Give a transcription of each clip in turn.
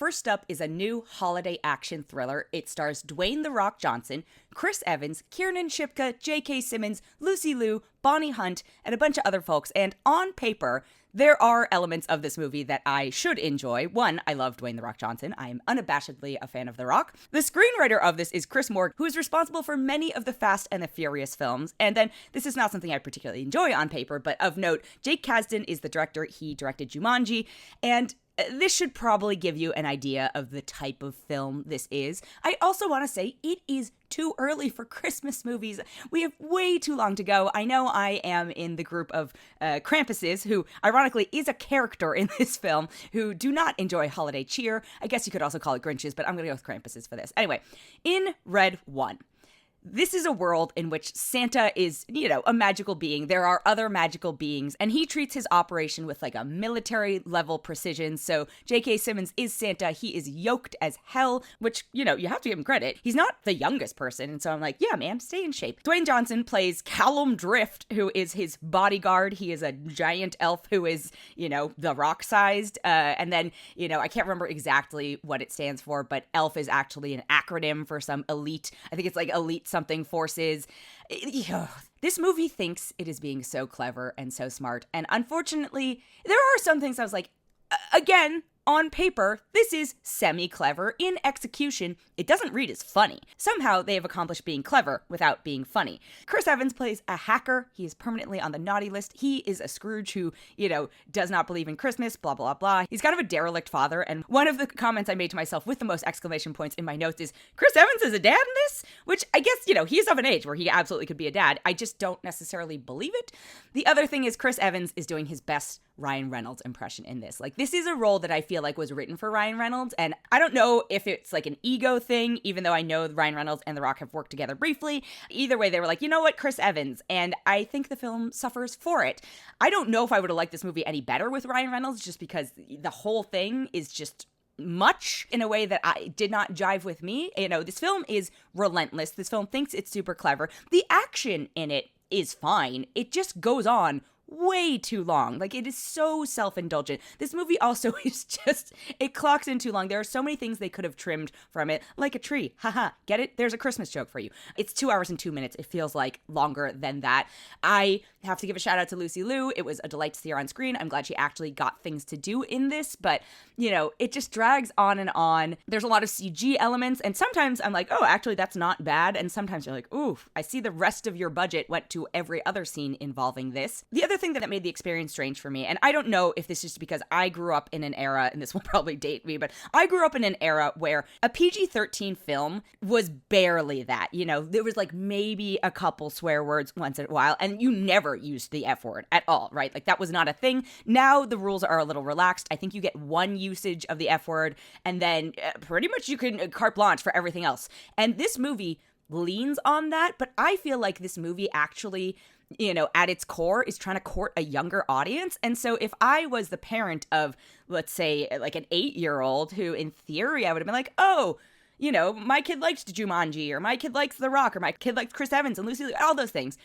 first up is a new holiday action thriller. It stars Dwayne "The Rock" Johnson, Chris Evans, Kiernan Shipka, J.K. Simmons, Lucy Liu, Bonnie Hunt, and a bunch of other folks. And on paper, there are elements of this movie that I should enjoy. One, I love Dwayne "The Rock" Johnson. I am unabashedly a fan of The Rock. The screenwriter of this is Chris Moore, who is responsible for many of the Fast and the Furious films. And then, this is not something I particularly enjoy on paper, but of note, Jake Kasdan is the director. He directed Jumanji, and this should probably give you an idea of the type of film this is. I also want to say it is too early for Christmas movies. We have way too long to go. I know I am in the group of Krampuses, who ironically is a character in this film, who do not enjoy holiday cheer. I guess you could also call it Grinches, but I'm going to go with Krampuses for this. Anyway, in Red 1. This is a world in which Santa is, a magical being. There are other magical beings, and he treats his operation with like a military level precision. So J.K. Simmons is Santa. He is yoked as hell, which, you have to give him credit. He's not the youngest person. And so I'm like, yeah, man, stay in shape. Dwayne Johnson plays Callum Drift, who is his bodyguard. He is a giant elf who is, the Rock sized. And then, I can't remember exactly what it stands for, but elf is actually an acronym for some elite. I think it's like elite something forces. This movie thinks it is being so clever and so smart. And unfortunately, there are some things I was like, again, on paper, this is semi-clever. In execution, it doesn't read as funny. Somehow, they have accomplished being clever without being funny. Chris Evans plays a hacker. He is permanently on the naughty list. He is a Scrooge who, does not believe in Christmas, blah, blah, blah. He's kind of a derelict father, and one of the comments I made to myself with the most exclamation points in my notes is, Chris Evans is a dad in this? Which I guess, he's of an age where he absolutely could be a dad. I just don't necessarily believe it. The other thing is Chris Evans is doing his best Ryan Reynolds impression in this. Like, this is a role that I feel like was written for Ryan Reynolds, and I don't know if it's like an ego thing, even though I know Ryan Reynolds and The Rock have worked together briefly. Either way, they were like, you know what, Chris Evans, and I think the film suffers for it. I don't know if I would have liked this movie any better with Ryan Reynolds, just because the whole thing is just much in a way that I did not jive with me. This film is relentless. This film thinks it's super clever. The action in it is fine. It just goes on way too long. Like, it is so self-indulgent. This movie also is just, it clocks in too long. There are so many things they could have trimmed from it, like a tree. Haha, get it? There's a Christmas joke for you. It's 2 hours and 2 minutes. It feels like longer than that. I have to give a shout out to Lucy Liu. It was a delight to see her on screen. I'm glad she actually got things to do in this, but, it just drags on and on. There's a lot of CG elements, and sometimes I'm like, oh, actually, that's not bad, and sometimes you're like, ooh, I see the rest of your budget went to every other scene involving this. The other thing that made the experience strange for me, and I don't know if this is because I grew up in an era, and this will probably date me, but I grew up in an era where a PG-13 film was barely that. There was like maybe a couple swear words once in a while, and you never used the F word at all, right? Like, that was not a thing. Now the rules are a little relaxed. I think you get one usage of the F word, and then pretty much you can carte blanche for everything else. And this movie leans on that, but I feel like this movie actually, at its core is trying to court a younger audience. And so if I was the parent of, let's say, like an 8-year-old who in theory I would have been like, oh, my kid likes Jumanji, or my kid likes The Rock, or my kid likes Chris Evans and Lucy, all those things,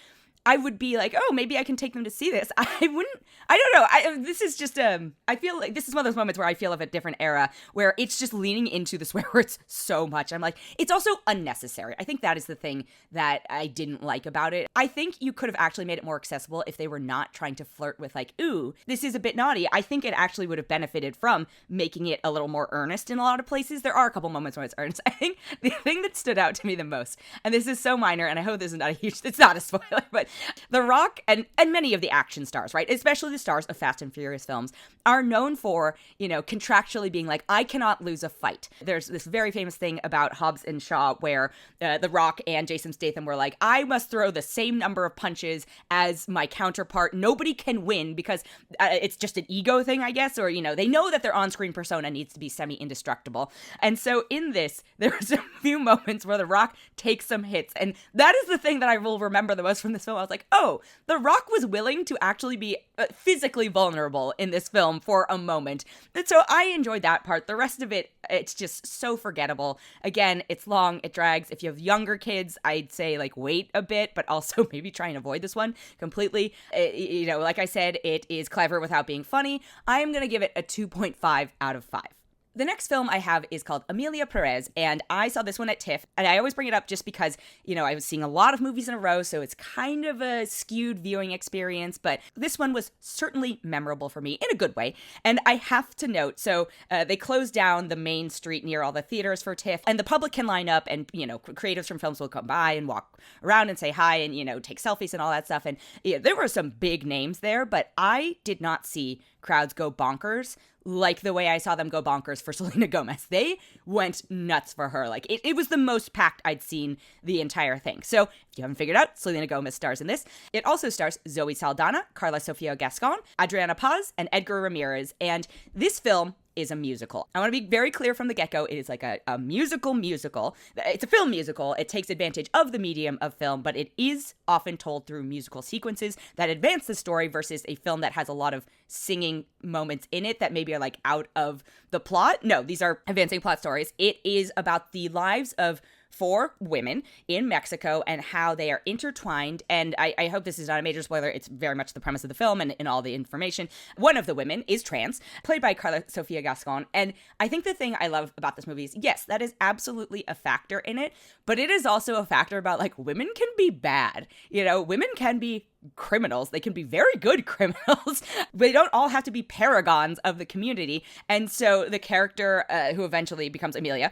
I would be like, oh, maybe I can take them to see this. I don't know. This is just, I feel like this is one of those moments where I feel of a different era where it's just leaning into the swear words so much. I'm like, it's also unnecessary. I think that is the thing that I didn't like about it. I think you could have actually made it more accessible if they were not trying to flirt with like, ooh, this is a bit naughty. I think it actually would have benefited from making it a little more earnest in a lot of places. There are a couple moments when it's earnest. I think the thing that stood out to me the most, and this is so minor, and I hope this is not it's not a spoiler, but The Rock and many of the action stars, right, especially the stars of Fast and Furious films, are known for, contractually being like, I cannot lose a fight. There's this very famous thing about Hobbs and Shaw where The Rock and Jason Statham were like, I must throw the same number of punches as my counterpart. Nobody can win because it's just an ego thing, I guess, or, they know that their on-screen persona needs to be semi-indestructible. And so in this, there's a few moments where The Rock takes some hits, and that is the thing that I will remember the most from this film. I was like, oh, The Rock was willing to actually be physically vulnerable in this film for a moment. And so I enjoyed that part. The rest of it, it's just so forgettable. Again, it's long, it drags. If you have younger kids, I'd say like wait a bit, but also maybe try and avoid this one completely. Like I said, it is clever without being funny. I am going to give it a 2.5 out of 5. The next film I have is called Emilia Pérez, and I saw this one at TIFF, and I always bring it up just because, I was seeing a lot of movies in a row, so it's kind of a skewed viewing experience, but this one was certainly memorable for me in a good way. And I have to note, so they closed down the main street near all the theaters for TIFF, and the public can line up, and, creatives from films will come by and walk around and say hi and, take selfies and all that stuff. And there were some big names there, but I did not see crowds go bonkers like the way I saw them go bonkers for Selena Gomez. They went nuts for her. Like, it was the most packed I'd seen the entire thing. So, if you haven't figured out, Selena Gomez stars in this. It also stars Zoe Saldana, Carla Sofia Gascon, Adriana Paz, and Edgar Ramirez. And this film is a musical. I want to be very clear from the get-go. It is like a musical. It's a film musical. It takes advantage of the medium of film, but it is often told through musical sequences that advance the story versus a film that has a lot of singing moments in it that maybe are like out of the plot. No, these are advancing plot stories. It is about the lives of 4 women in Mexico and how they are intertwined. And I hope this is not a major spoiler. It's very much the premise of the film and in all the information. One of the women is trans, played by Carla Sofia Gascon. And I think the thing I love about this movie is, yes, that is absolutely a factor in it, but it is also a factor about, like, women can be bad. Women can be criminals. They can be very good criminals. They don't all have to be paragons of the community. And so the character who eventually becomes Emilia,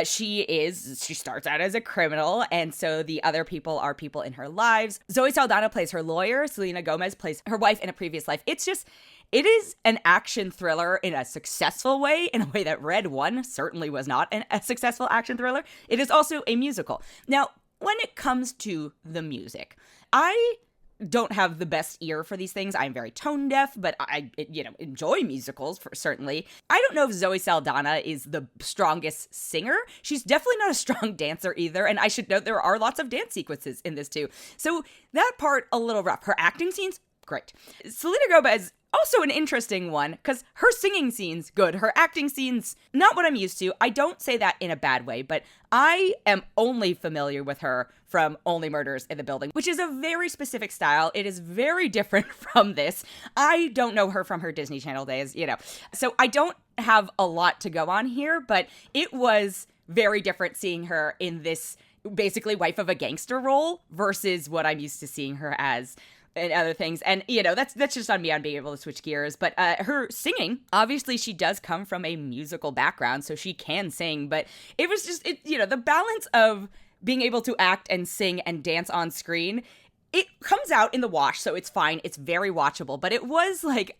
she starts out as a criminal, and so the other people are people in her lives. Zoe Saldana plays her lawyer. Selena Gomez plays her wife in a previous life. It is an action thriller in a successful way, in a way that Red One certainly was not a successful action thriller. It is also a musical. Now, when it comes to the music, I don't have the best ear for these things. I'm very tone deaf, but I enjoy musicals certainly. I don't know if Zoe Saldana is the strongest singer. She's definitely not a strong dancer either. And I should note there are lots of dance sequences in this too. So that part, a little rough. Her acting scenes, great. Selena Gomez, also an interesting one, because her singing scenes, good. Her acting scenes, not what I'm used to. I don't say that in a bad way, but I am only familiar with her from Only Murders in the Building, which is a very specific style. It is very different from this. I don't know her from her Disney Channel days, So I don't have a lot to go on here, but it was very different seeing her in this basically wife of a gangster role versus what I'm used to seeing her as and other things. And, that's just on me on being able to switch gears. But her singing, obviously she does come from a musical background, so she can sing. But it was just, the balance of being able to act and sing and dance on screen, it comes out in the wash, so it's fine. It's very watchable. But it was like,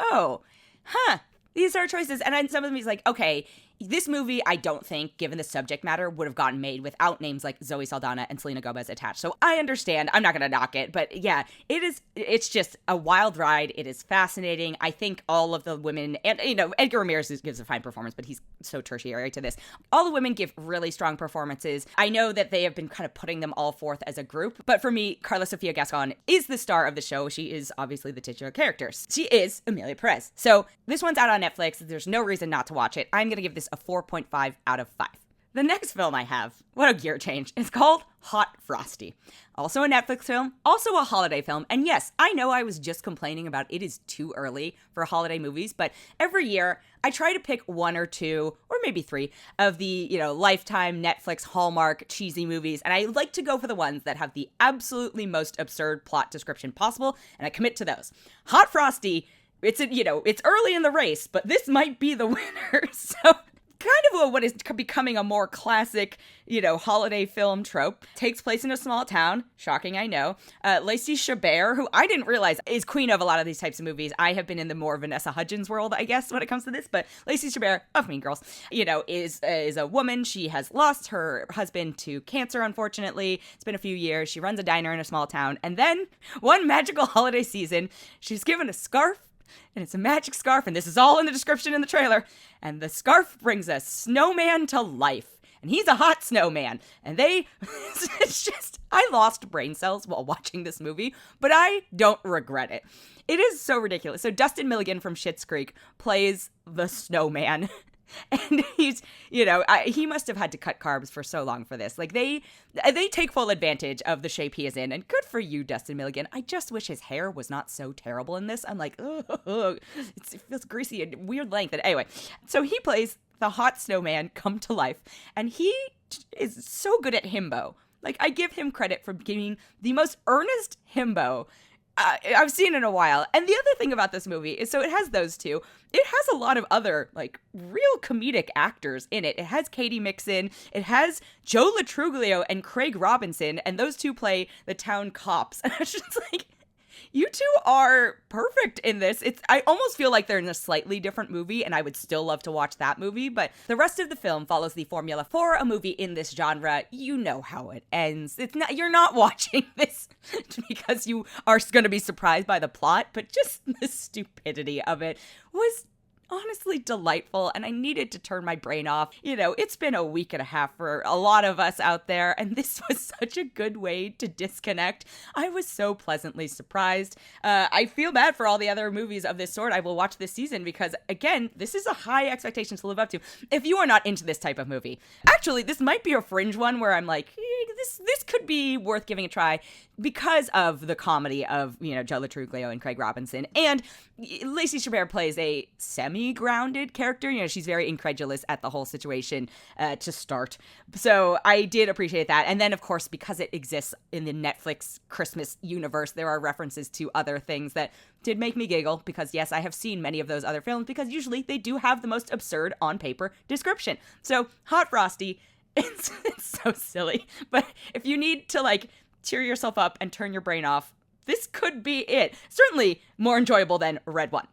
these are choices. And then some of them is like, okay, this movie, I don't think, given the subject matter, would have gotten made without names like Zoe Saldana and Selena Gomez attached. So I understand. I'm not going to knock it. But yeah, it's just a wild ride. It is fascinating. I think all of the women, and, Edgar Ramirez gives a fine performance, but he's so tertiary to this. All the women give really strong performances. I know that they have been kind of putting them all forth as a group. But for me, Carla Sofia Gascon is the star of the show. She is obviously the titular character. She is Emilia Pérez. So this one's out on Netflix. There's no reason not to watch it. I'm going to give this a 4.5 out of 5. The next film I have, what a gear change, is called Hot Frosty. Also a Netflix film, also a holiday film. And yes, I know I was just complaining about it is too early for holiday movies, but every year I try to pick 1 or 2 or maybe 3 of the, Lifetime, Netflix, Hallmark, cheesy movies. And I like to go for the ones that have the absolutely most absurd plot description possible, and I commit to those. Hot Frosty, it's early in the race, but this might be the winner. So kind of what is becoming a more classic, holiday film trope. Takes place in a small town. Shocking, I know. Lacey Chabert, who I didn't realize is queen of a lot of these types of movies. I have been in the more Vanessa Hudgens world, I guess, when it comes to this. But Lacey Chabert of Mean Girls, is a woman. She has lost her husband to cancer, unfortunately. It's been a few years. She runs a diner in a small town. And then one magical holiday season, she's given a scarf. And it's a magic scarf, and this is all in the description in the trailer. And the scarf brings a snowman to life. And he's a hot snowman. And it's just, I lost brain cells while watching this movie, but I don't regret it. It is so ridiculous. So Dustin Milligan from Schitt's Creek plays the snowman. And he's, he must have had to cut carbs for so long for this. Like they take full advantage of the shape he is in, and good for you, Dustin Milligan. I just wish his hair was not so terrible in this. I'm like, ugh, it feels greasy and weird length. And anyway, so he plays the hot snowman come to life, and he is so good at himbo. Like, I give him credit for being the most earnest himbo I've seen in a while. And the other thing about this movie is, so it has those two. It has a lot of other, like, real comedic actors in it. It has Katie Mixon. It has Joe Latruglio and Craig Robinson. And those two play the town cops. And I was just like, you two are perfect in this. I almost feel like they're in a slightly different movie, and I would still love to watch that movie. But the rest of the film follows the formula for a movie in this genre. You know how it ends. You're not watching this because you are going to be surprised by the plot, but just the stupidity of it was honestly delightful, and I needed to turn my brain off. It's been a week and a half for a lot of us out there, and this was such a good way to disconnect. I was so pleasantly surprised. I feel bad for all the other movies of this sort I will watch this season because, again, this is a high expectation to live up to. If you are not into this type of movie, actually, this might be a fringe one where I'm like, this could be worth giving a try because of the comedy of, Joe Latruglio and Craig Robinson. And Lacey Chabert plays a semi-grounded character. She's very incredulous at the whole situation to start. So I did appreciate that. And then, of course, because it exists in the Netflix Christmas universe, there are references to other things that did make me giggle because, yes, I have seen many of those other films because usually they do have the most absurd on-paper description. So Hot Frosty, it's so silly. But if you need to, like, cheer yourself up and turn your brain off, this could be it. Certainly more enjoyable than Red One.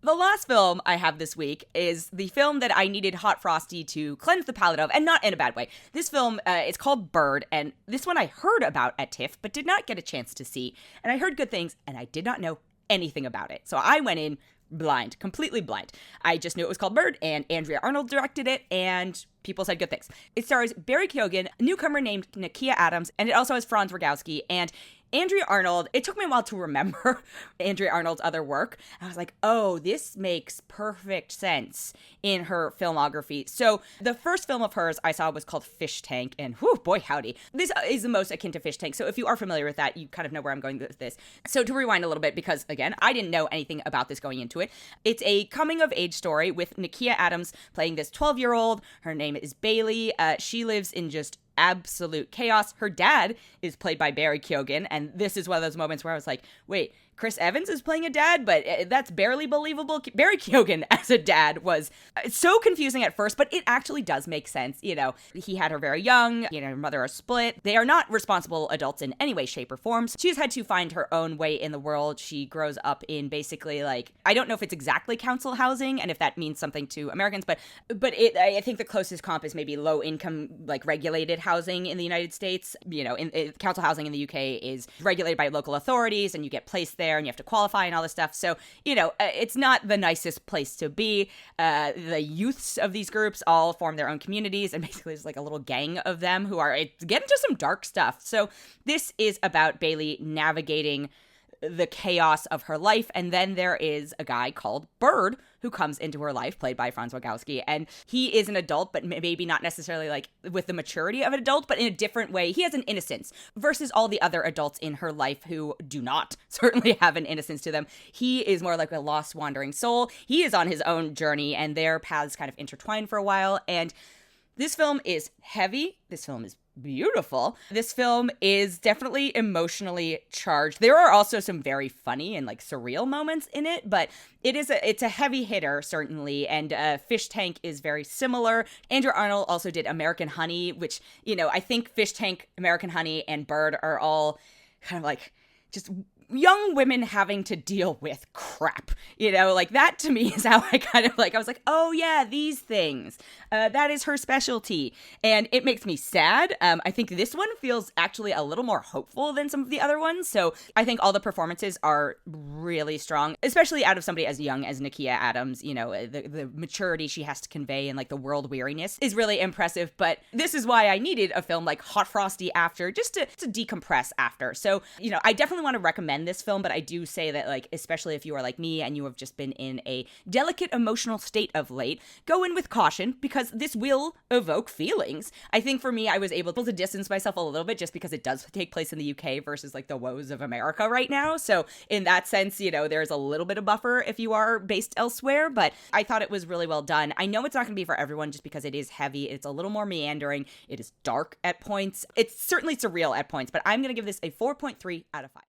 The last film I have this week is the film that I needed Hot Frosty to cleanse the palate of, and not in a bad way. This film, it's called Bird, and this one I heard about at TIFF, but did not get a chance to see. And I heard good things, and I did not know anything about it. So I went in blind, completely blind. I just knew it was called Bird, and Andrea Arnold directed it, and people said good things. It stars Barry Keoghan, a newcomer named Nakia Adams, and it also has Franz Rogowski, and Andrea Arnold. It took me a while to remember Andrea Arnold's other work. I was like, oh, this makes perfect sense in her filmography. So the first film of hers I saw was called Fish Tank, and whew, boy howdy. This is the most akin to Fish Tank. So if you are familiar with that, you kind of know where I'm going with this. So to rewind a little bit, because again, I didn't know anything about this going into it. It's a coming of age story with Nakia Adams playing this 12-year-old. Her name is Bailey. She lives in just absolute chaos. Her dad is played by Barry Keoghan, and this is one of those moments where I was like, wait, Chris Evans is playing a dad, but that's barely believable. Barry Keoghan as a dad was so confusing at first, but it actually does make sense. He had her very young, her mother are split. They are not responsible adults in any way, shape, or form. So she's had to find her own way in the world. She grows up in basically, like, I don't know if it's exactly council housing and if that means something to Americans, but I think the closest comp is maybe low income, like regulated housing in the United States. Council housing in the UK is regulated by local authorities, and you get placed there and you have to qualify and all this stuff. So, it's not the nicest place to be. The youths of these groups all form their own communities, and basically there's like a little gang of them who are getting into some dark stuff. So this is about Bailey navigating the chaos of her life. And then there is a guy called Bird who comes into her life, played by Franz Rogowski. And he is an adult, but maybe not necessarily like with the maturity of an adult, but in a different way. He has an innocence versus all the other adults in her life who do not certainly have an innocence to them. He is more like a lost, wandering soul. He is on his own journey, and their paths kind of intertwine for a while. And this film is heavy. This film is beautiful. This film is definitely emotionally charged. There are also some very funny and like surreal moments in it, but it's a heavy hitter, certainly, and Fish Tank is very similar. Andrea Arnold also did American Honey, which, I think Fish Tank, American Honey, and Bird are all kind of like just young women having to deal with crap, like that to me is how I kind of I was like, oh yeah, these things, that is her specialty. And it makes me sad. I think this one feels actually a little more hopeful than some of the other ones. So I think all the performances are really strong, especially out of somebody as young as Nakia Adams. The maturity she has to convey and like the world weariness is really impressive. But this is why I needed a film like Hot Frosty after, just to decompress after. So, I definitely want to recommend recommend this film, but I do say that, like, especially if you are like me and you have just been in a delicate emotional state of late, go in with caution because this will evoke feelings. I think for me, I was able to distance myself a little bit just because it does take place in the UK versus like the woes of America right now. So in that sense, you know, there's a little bit of buffer if you are based elsewhere, but I thought it was really well done. I know it's not going to be for everyone just because it is heavy. It's a little more meandering. It is dark at points. It's certainly surreal at points, but I'm going to give this a 4.3 out of 5.